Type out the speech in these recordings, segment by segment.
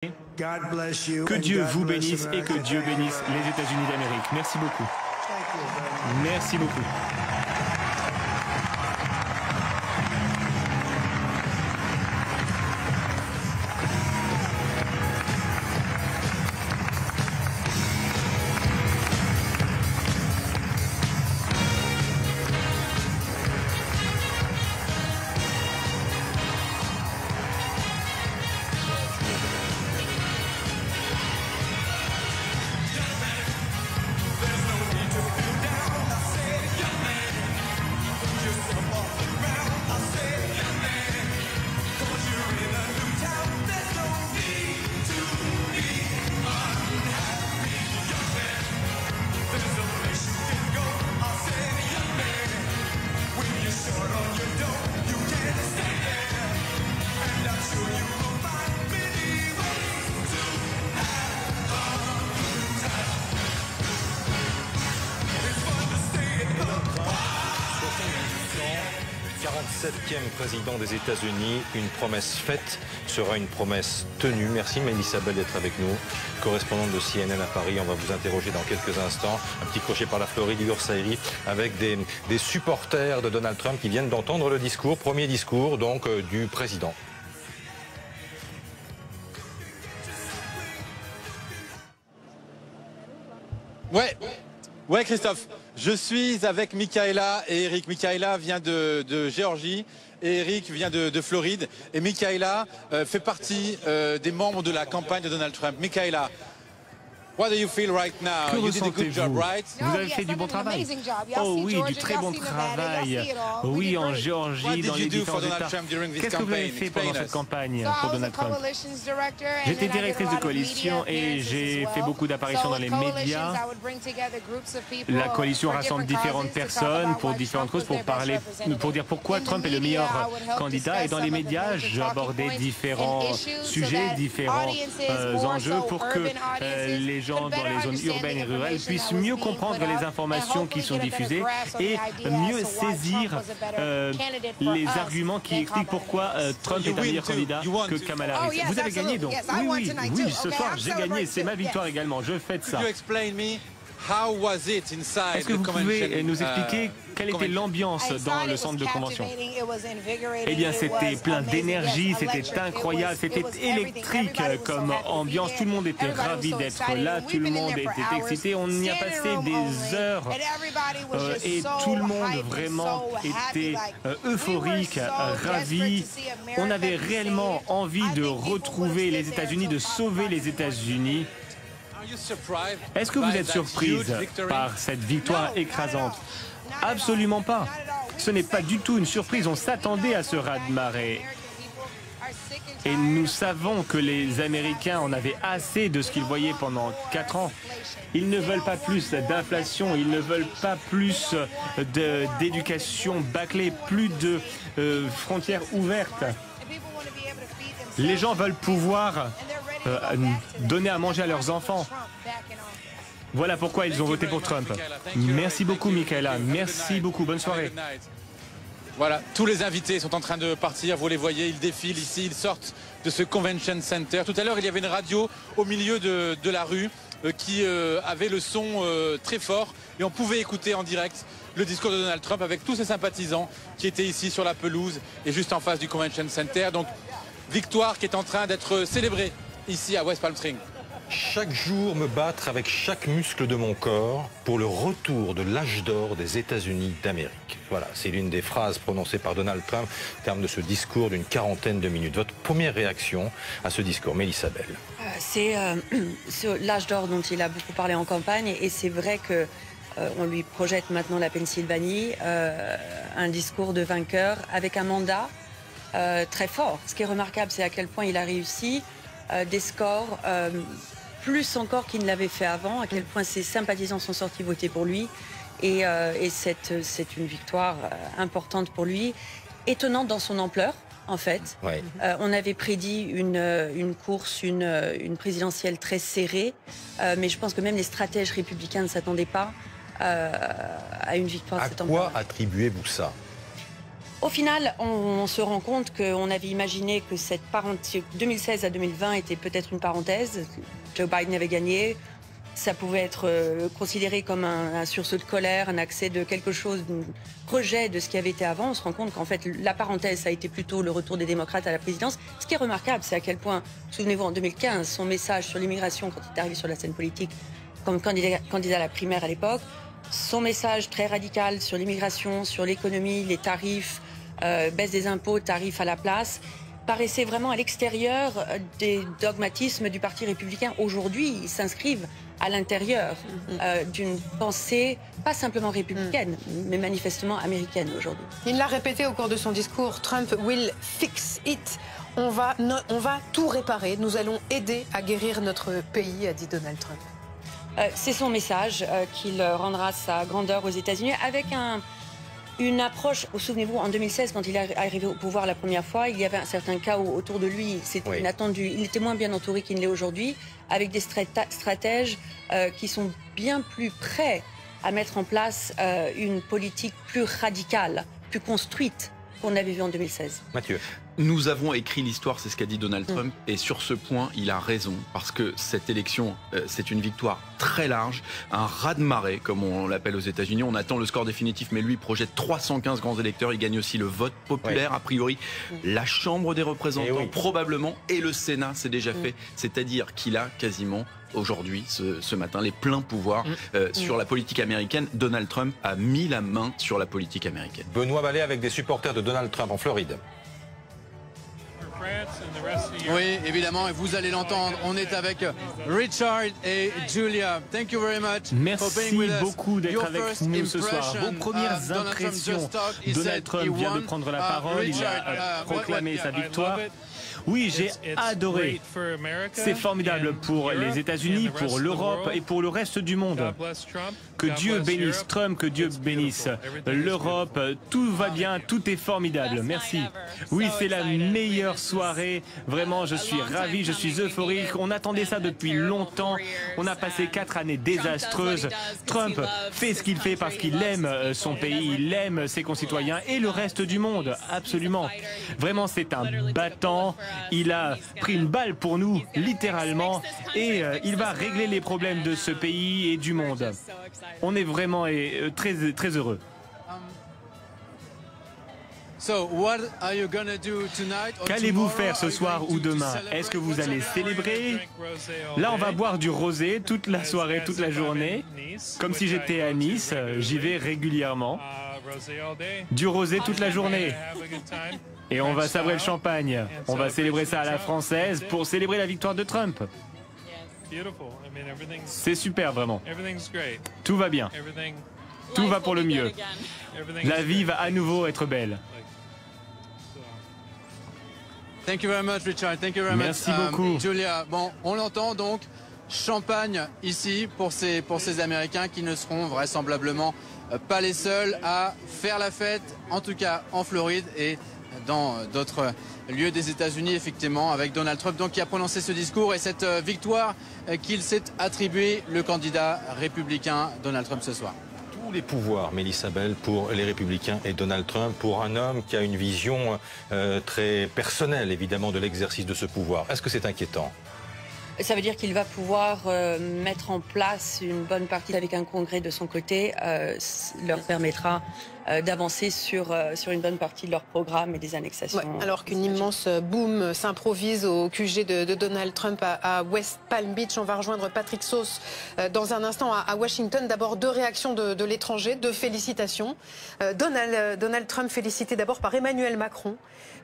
Que Dieu vous bénisse et que Dieu bénisse les États-Unis d'Amérique. Merci beaucoup. Merci beaucoup. Septième président des États-Unis, une promesse faite sera une promesse tenue. Merci Mélissa Bell d'être avec nous, correspondante de CNN à Paris. On va vous interroger dans quelques instants. Un petit crochet par la Floride, Igor Saïri, avec des supporters de Donald Trump qui viennent d'entendre le discours, premier discours donc du président. Ouais Christophe, je suis avec Michaela et Eric. Michaela vient de Géorgie et Eric vient de Floride. Et Michaela fait partie des membres de la campagne de Donald Trump. Michaela, what do you feel right now? Que You did a good job, ressentez-vous? right? Vous avez fait du bon travail. Oh oui, du très bon travail. Oui, en Géorgie, dans les différents États. Qu'est-ce que vous avez fait pendant cette campagne pour Donald Trump? J'étais directrice de coalition et j'ai fait beaucoup d'apparitions dans les médias. La coalition rassemble différentes personnes pour différentes causes, pour dire pourquoi Trump est le meilleur candidat. Et dans les médias, j'abordais différents sujets, différents enjeux pour que les gens dans les zones urbaines et rurales puissent mieux comprendre les informations qui sont diffusées et mieux saisir les arguments qui expliquent pourquoi Trump est un meilleur candidat que Kamala Harris. Vous avez gagné donc? Oui, ce soir j'ai gagné, c'est ma victoire également, je fête ça. Est-ce que vous pouvez nous expliquer quelle était l'ambiance dans le centre de convention? Eh bien, c'était plein d'énergie, c'était incroyable, c'était électrique comme ambiance. Tout le monde était ravi d'être là, tout le monde était excité. On y a passé des heures et tout le monde vraiment était euphorique, ravi. On avait réellement envie de retrouver les États-Unis, de sauver les États-Unis. Est-ce que vous êtes surprise par cette victoire écrasante? Absolument pas. Ce n'est pas du tout une surprise. On s'attendait à ce raz-de-marée. Et nous savons que les Américains en avaient assez de ce qu'ils voyaient pendant 4 ans. Ils ne veulent pas plus d'inflation, ils ne veulent pas plus d'éducation bâclée, plus de frontières ouvertes. Les gens veulent pouvoir donner à manger à leurs enfants. Voilà pourquoi ils ont voté pour Trump. Merci beaucoup, Michaela. Merci beaucoup. Bonne soirée. Voilà, tous les invités sont en train de partir. Vous les voyez, ils défilent ici, ils sortent de ce Convention Center. Tout à l'heure, il y avait une radio au milieu de la rue qui avait le son très fort. Et on pouvait écouter en direct le discours de Donald Trump avec tous ses sympathisants qui étaient ici sur la pelouse et juste en face du Convention Center. Donc, victoire qui est en train d'être célébrée ici à West Palm Springs. Chaque jour me battre avec chaque muscle de mon corps pour le retour de l'âge d'or des États-Unis d'Amérique. Voilà, c'est l'une des phrases prononcées par Donald Trump au terme de ce discours d'une quarantaine de minutes. Votre première réaction à ce discours, Mélissa Bell? C'est l'âge d'or dont il a beaucoup parlé en campagne et c'est vrai que on lui projette maintenant la Pennsylvanie, un discours de vainqueur avec un mandat très fort. Ce qui est remarquable, c'est à quel point il a réussi des scores plus encore qu'il ne l'avait fait avant, à quel point ses sympathisants sont sortis voter pour lui. Et c'est une victoire importante pour lui, étonnante dans son ampleur, en fait. Ouais. On avait prédit une course, une présidentielle très serrée, mais je pense que même les stratèges républicains ne s'attendaient pas à une victoire de cette ampleur. À quoi attribuez-vous ça? Au final, on se rend compte qu'on avait imaginé que cette parenthèse 2016 à 2020 était peut-être une parenthèse. Joe Biden avait gagné. Ça pouvait être considéré comme un sursaut de colère, un accès de quelque chose, un rejet de ce qui avait été avant. On se rend compte qu'en fait, la parenthèse, ça a été plutôt le retour des démocrates à la présidence. Ce qui est remarquable, c'est à quel point, souvenez-vous, en 2015, son message sur l'immigration, quand il est arrivé sur la scène politique, comme candidat à la primaire à l'époque, son message très radical sur l'immigration, sur l'économie, les tarifs, baisse des impôts, tarifs à la place, paraissait vraiment à l'extérieur des dogmatismes du Parti républicain. Aujourd'hui, ils s'inscrivent à l'intérieur d'une pensée pas simplement républicaine, mais manifestement américaine aujourd'hui. Il l'a répété au cours de son discours, Trump will fix it. On va tout réparer, nous allons aider à guérir notre pays, a dit Donald Trump. C'est son message qu'il rendra sa grandeur aux États-Unis avec une approche. Souvenez-vous, en 2016, quand il est arrivé au pouvoir la première fois, il y avait un certain chaos autour de lui. C'était inattendu. Il était moins bien entouré qu'il ne l'est aujourd'hui, avec des stratèges qui sont bien plus prêts à mettre en place une politique plus radicale, plus construite qu'on avait vu en 2016. Mathieu. Nous avons écrit l'histoire, c'est ce qu'a dit Donald Trump, et sur ce point, il a raison, parce que cette élection, c'est une victoire très large, un raz-de-marée, comme on l'appelle aux États-Unis. On attend le score définitif, mais lui projette 315 grands électeurs. Il gagne aussi le vote populaire, a priori, la Chambre des représentants, probablement, et le Sénat, c'est déjà fait. C'est-à-dire qu'il a quasiment aujourd'hui, ce matin, les pleins pouvoirs sur la politique américaine. Donald Trump a mis la main sur la politique américaine. Benoît Vallée avec des supporters de Donald Trump en Floride. Oui, évidemment, et vous allez l'entendre. On est avec Richard et Julia. Thank you very much. Merci beaucoup d'être avec nous ce soir. Vos premières impressions. Donald Trump vient de prendre la parole. Il a proclamé sa victoire. Oui, j'ai adoré. C'est formidable pour les États-Unis, pour l'Europe et pour le reste du monde. Que Dieu bénisse Trump, que Dieu bénisse l'Europe. Tout va bien, tout est formidable. Merci. Oui, c'est la meilleure soirée. Vraiment, je suis ravi, je suis euphorique. On attendait ça depuis longtemps. On a passé 4 années désastreuses. Trump fait ce qu'il fait parce qu'il aime son pays, il aime ses concitoyens et le reste du monde. Absolument. Vraiment, c'est un battant. Il a pris une balle pour nous, littéralement, et il va régler les problèmes de ce pays et du monde. On est vraiment très, très heureux. Qu'allez-vous faire ce soir ou demain? Est-ce que vous allez célébrer? Là, on va boire du rosé toute la soirée, toute la journée. Comme si j'étais à Nice, j'y vais régulièrement. Du rosé toute la journée. Et on va savourer le champagne. On va célébrer ça à la française pour célébrer la victoire de Trump. C'est super, vraiment. Tout va bien. Tout va pour le mieux. La vie va à nouveau être belle. Thank you very much, Richard. Thank you very much. Merci beaucoup. Julia, bon, on l'entend donc, champagne ici pour ces Américains qui ne seront vraisemblablement pas les seuls à faire la fête, en tout cas en Floride et dans d'autres lieux des États-Unis, effectivement, avec Donald Trump donc, qui a prononcé ce discours et cette victoire qu'il s'est attribué, le candidat républicain Donald Trump ce soir. Tous les pouvoirs, Mélissa Bell, pour les Républicains et Donald Trump, pour un homme qui a une vision très personnelle, évidemment, de l'exercice de ce pouvoir. Est-ce que c'est inquiétant ? Ça veut dire qu'il va pouvoir mettre en place une bonne partie avec un congrès de son côté, leur permettra d'avancer sur une bonne partie de leur programme et des annexations. Ouais, alors qu'une immense boom s'improvise au QG de Donald Trump à West Palm Beach. On va rejoindre Patrick Sauce dans un instant à Washington. D'abord, 2 réactions de l'étranger, 2 félicitations. Donald Trump félicité d'abord par Emmanuel Macron,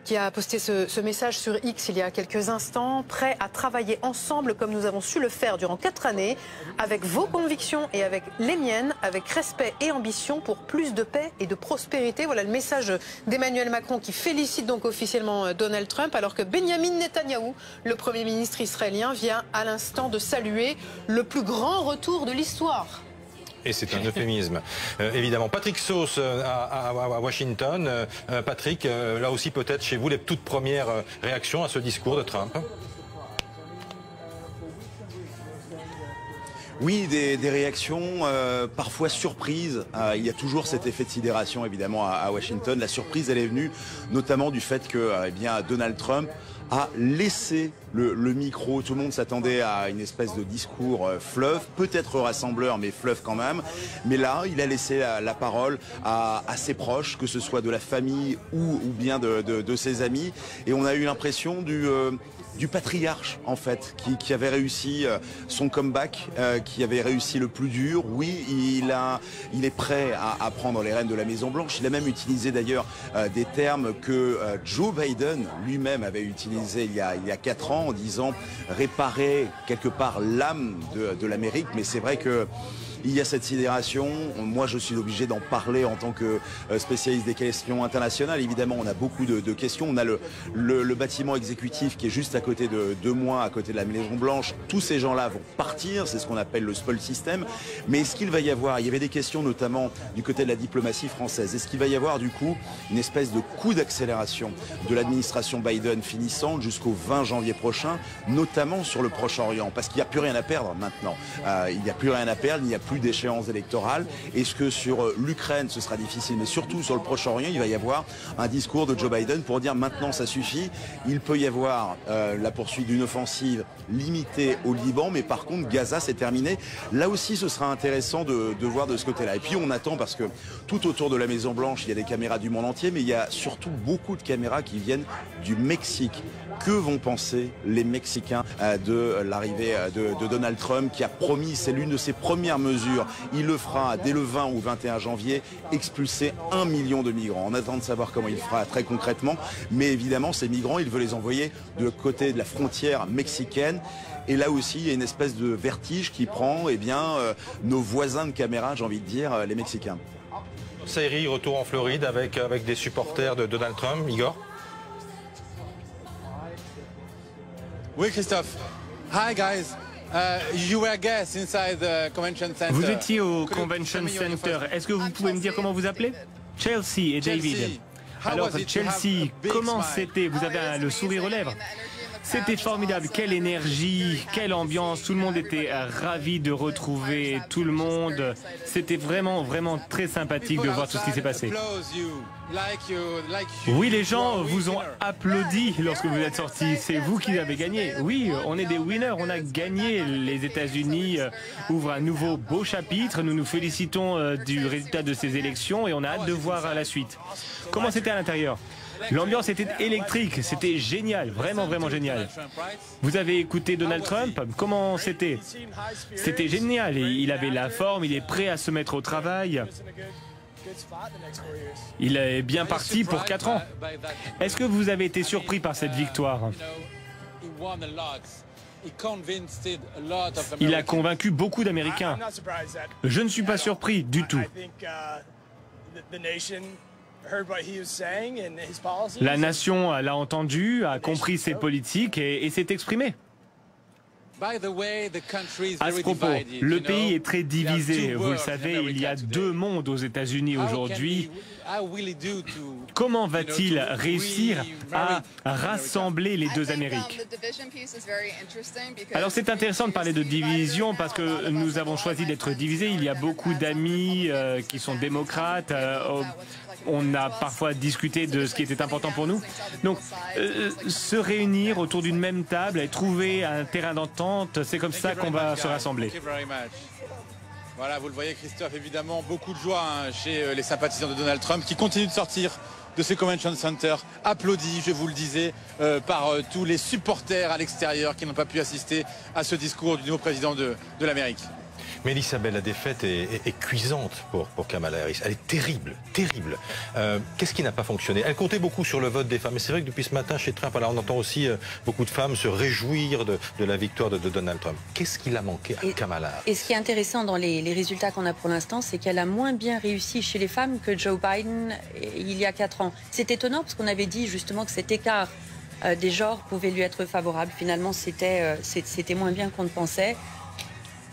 qui a posté ce message sur X il y a quelques instants, prêt à travailler ensemble comme nous avons su le faire durant 4 années, avec vos convictions et avec les miennes, avec respect et ambition pour plus de paix et de prospérité. Voilà le message d'Emmanuel Macron qui félicite donc officiellement Donald Trump, alors que Benjamin Netanyahou, le Premier ministre israélien, vient à l'instant de saluer le plus grand retour de l'histoire. Et c'est un euphémisme. Évidemment, Patrick Sauce à Washington. Patrick, là aussi peut-être chez vous les toutes premières réactions à ce discours de Trump. Oui, des réactions parfois surprises. Il y a toujours cet effet de sidération évidemment à Washington. La surprise, elle est venue notamment du fait que eh bien, Donald Trump a laissé le micro. Tout le monde s'attendait à une espèce de discours fleuve, peut-être rassembleur, mais fleuve quand même. Mais là, il a laissé la parole à ses proches, que ce soit de la famille ou bien de ses amis. Et on a eu l'impression du patriarche, en fait, qui avait réussi son comeback, qui avait réussi le plus dur. Oui, il est prêt à prendre les rênes de la Maison-Blanche. Il a même utilisé d'ailleurs des termes que Joe Biden lui-même avait utilisés il y a 4 ans, en disant réparer quelque part l'âme de l'Amérique. Mais c'est vrai que il y a cette sidération. Moi, je suis obligé d'en parler en tant que spécialiste des questions internationales. Évidemment, on a beaucoup de questions. On a le bâtiment exécutif qui est juste à côté de moi, à côté de la Maison-Blanche. Tous ces gens-là vont partir. C'est ce qu'on appelle le spoil system. Mais est-ce qu'il va y avoir, il y avait des questions notamment du côté de la diplomatie française, est-ce qu'il va y avoir du coup une espèce de coup d'accélération de l'administration Biden finissante jusqu'au 20 janvier prochain, notamment sur le Proche-Orient? Parce qu'il n'y a plus rien à perdre maintenant. Il n'y a plus rien à perdre, il n'y a plus d'échéance électorale. Est-ce que sur l'Ukraine ce sera difficile, mais surtout sur le Proche-Orient, il va y avoir un discours de Joe Biden pour dire maintenant ça suffit. Il peut y avoir la poursuite d'une offensive limitée au Liban, mais par contre Gaza c'est terminé. Là aussi ce sera intéressant de voir de ce côté-là. Et puis on attend, parce que tout autour de la Maison-Blanche il y a des caméras du monde entier, mais il y a surtout beaucoup de caméras qui viennent du Mexique. Que vont penser les Mexicains de l'arrivée de Donald Trump, qui a promis, c'est l'une de ses premières mesures, il le fera dès le 20 ou 21 janvier, expulser 1 million de migrants. On attend de savoir comment il fera très concrètement, mais évidemment ces migrants, il veut les envoyer de côté de la frontière mexicaine. Et là aussi, il y a une espèce de vertige qui prend nos voisins de caméra, j'ai envie de dire, les Mexicains. Série, retour en Floride avec des supporters de Donald Trump. Igor? Oui, Christophe. Hi, guys. You were guests inside the convention center. Vous étiez au Convention Center. Est-ce que vous pouvez me dire comment vous appelez? Chelsea et David. Alors, Chelsea, comment c'était? Vous avez le sourire aux lèvres? C'était formidable, quelle énergie, quelle ambiance, tout le monde était ravi de retrouver tout le monde. C'était vraiment, vraiment très sympathique de voir tout ce qui s'est passé. Oui, les gens vous ont applaudi lorsque vous êtes sortis. C'est vous qui avez gagné. Oui, on est des winners, on a gagné. Les États-Unis ouvrent un nouveau beau chapitre. Nous nous félicitons du résultat de ces élections et on a hâte de voir la suite. Comment c'était à l'intérieur? L'ambiance était électrique, c'était génial, vraiment, vraiment génial. Vous avez écouté Donald Trump? Comment c'était? C'était génial, il avait la forme, il est prêt à se mettre au travail. Il est bien parti pour 4 ans. Est-ce que vous avez été surpris par cette victoire? Il a convaincu beaucoup d'Américains. Je ne suis pas surpris du tout. La nation l'a entendu, a compris ses politiques et s'est exprimée. À ce propos, le pays est très divisé. Vous le savez, il y a 2 mondes aux États-Unis aujourd'hui. Comment va-t-il réussir à rassembler les 2 Amériques? Alors c'est intéressant de parler de division parce que nous avons choisi d'être divisés. Il y a beaucoup d'amis qui sont démocrates. On a parfois discuté de ce qui était important pour nous. Donc, se réunir autour d'une même table et trouver un terrain d'entente, c'est comme ça qu'on va se rassembler. Voilà, vous le voyez, Christophe, évidemment, beaucoup de joie chez les sympathisants de Donald Trump qui continuent de sortir de ce Convention Center, applaudis, je vous le disais, par tous les supporters à l'extérieur qui n'ont pas pu assister à ce discours du nouveau président de l'Amérique. Mais Elisabeth, la défaite est cuisante pour Kamala Harris. Elle est terrible, terrible. Qu'est-ce qui n'a pas fonctionné? Elle comptait beaucoup sur le vote des femmes. Et c'est vrai que depuis ce matin, chez Trump, alors on entend aussi beaucoup de femmes se réjouir de la victoire de Donald Trump. Qu'est-ce qu'il a manqué à Kamala Harris? Et ce qui est intéressant dans les résultats qu'on a pour l'instant, c'est qu'elle a moins bien réussi chez les femmes que Joe Biden il y a 4 ans. C'est étonnant parce qu'on avait dit justement que cet écart des genres pouvait lui être favorable. Finalement, c'était moins bien qu'on ne pensait.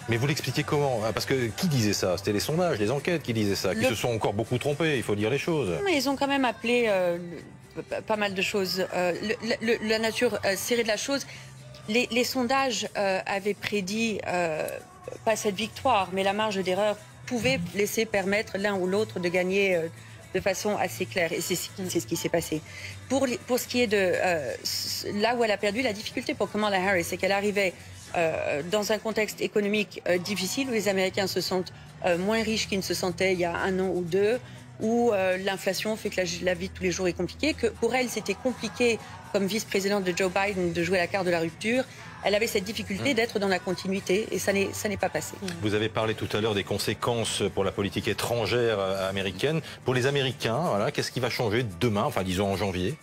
Mais vous l'expliquez comment? Parce que qui disait ça? C'était les sondages, les enquêtes qui disaient ça, qui se sont encore beaucoup trompés, il faut dire les choses. Mais ils ont quand même appelé pas mal de choses. La nature serrée de la chose. Les sondages avaient prédit pas cette victoire, mais la marge d'erreur pouvait laisser permettre l'un ou l'autre de gagner de façon assez claire. Et c'est ce qui s'est passé. Pour ce qui est de là où elle a perdu, la difficulté pour Kamala Harris, c'est qu'elle arrivait dans un contexte économique difficile où les Américains se sentent moins riches qu'ils ne se sentaient il y a 1 an ou 2, où l'inflation fait que la vie de tous les jours est compliquée, que pour elle c'était compliqué comme vice-présidente de Joe Biden de jouer la carte de la rupture. Elle avait cette difficulté d'être dans la continuité et ça n'est pas passé. Vous avez parlé tout à l'heure des conséquences pour la politique étrangère américaine. Pour les Américains, voilà, qu'est-ce qui va changer demain, enfin disons en janvier?